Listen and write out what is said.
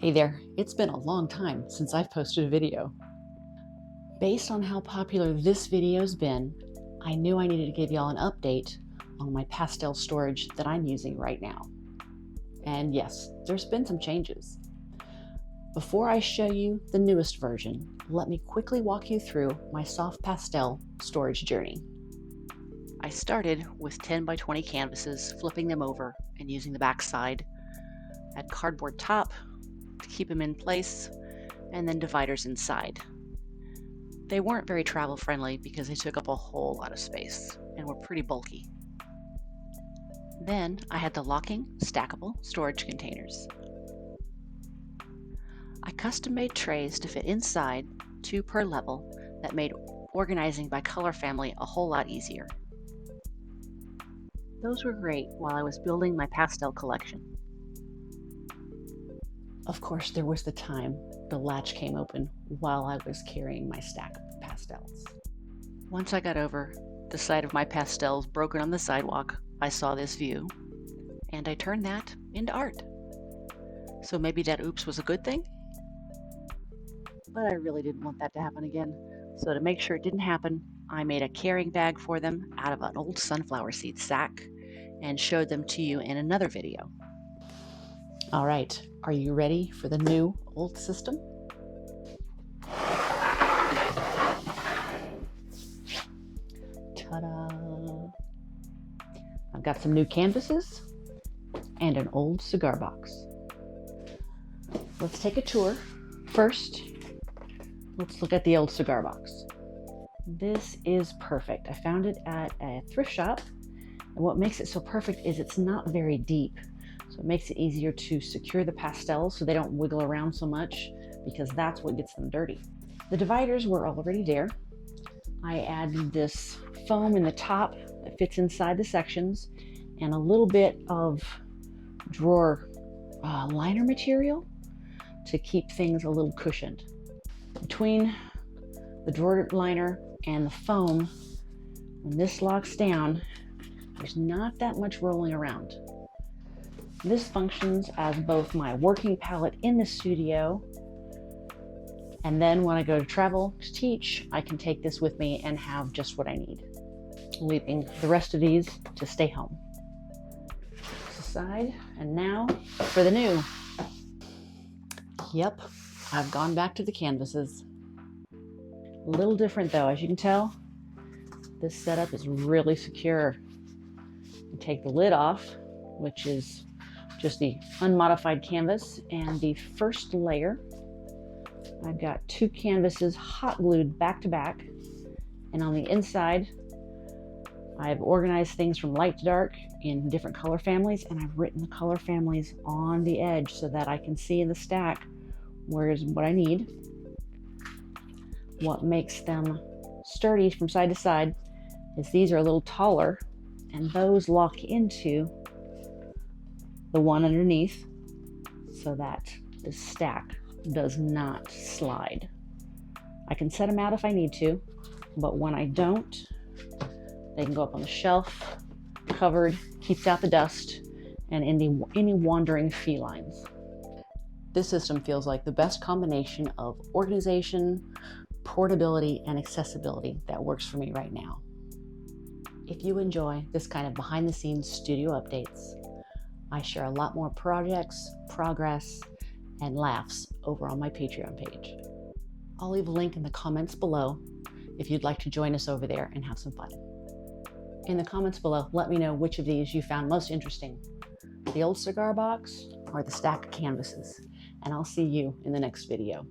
Hey there, it's been a long time since I've posted a video. Based on how popular this video's been, I knew I needed to give y'all an update on my pastel storage that I'm using right now. And yes, there's been some changes. Before I show you the newest version, let me quickly walk you through my soft pastel storage journey. I started with 10 by 20 canvases, flipping them over and using the back side. Add cardboard top to keep them in place, and then dividers inside. They weren't very travel friendly because they took up a whole lot of space and were pretty bulky. Then I had the locking, stackable storage containers. I custom made trays to fit inside, 2 per level, that made organizing by color family a whole lot easier. Those were great while I was building my pastel collection. Of course, there was the time the latch came open while I was carrying my stack of pastels. Once I got over the sight of my pastels broken on the sidewalk, I saw this view, and I turned that into art. So maybe that oops was a good thing? But I really didn't want that to happen again. So to make sure it didn't happen, I made a carrying bag for them out of an old sunflower seed sack and showed them to you in another video. All right, are you ready for the new old system? Ta-da! I've got some new canvases and an old cigar box. Let's take a tour. First, let's look at the old cigar box. This is perfect. I found it at a thrift shop, and what makes it so perfect is it's not very deep. So it makes it easier to secure the pastels so they don't wiggle around so much, because that's what gets them dirty. The dividers were already there. I added this foam in the top that fits inside the sections and a little bit of drawer liner material to keep things a little cushioned. Between the drawer liner and the foam, when this locks down, there's not that much rolling around. This functions as both my working palette in the studio, and then when I go to travel to teach, I can take this with me and have just what I need, leaving the rest of these to stay home. Aside, and now for the new. Yep, I've gone back to the canvases. A little different though, as you can tell, this setup is really secure. You take the lid off, which is just the unmodified canvas, and the first layer, I've got 2 canvases hot glued back to back, and on the inside I've organized things from light to dark in different color families, and I've written the color families on the edge so that I can see in the stack where's what I need. What makes them sturdy from side to side is these are a little taller, and those lock into the one underneath so that the stack does not slide. I can set them out if I need to, but when I don't, they can go up on the shelf, covered, keeps out the dust and any wandering felines. This system feels like the best combination of organization, portability, and accessibility that works for me right now. If you enjoy this kind of behind-the-scenes studio updates, I share a lot more projects, progress, and laughs over on my Patreon page. I'll leave a link in the comments below if you'd like to join us over there and have some fun. In the comments below, let me know which of these you found most interesting, the old cigar box or the stack of canvases, and I'll see you in the next video.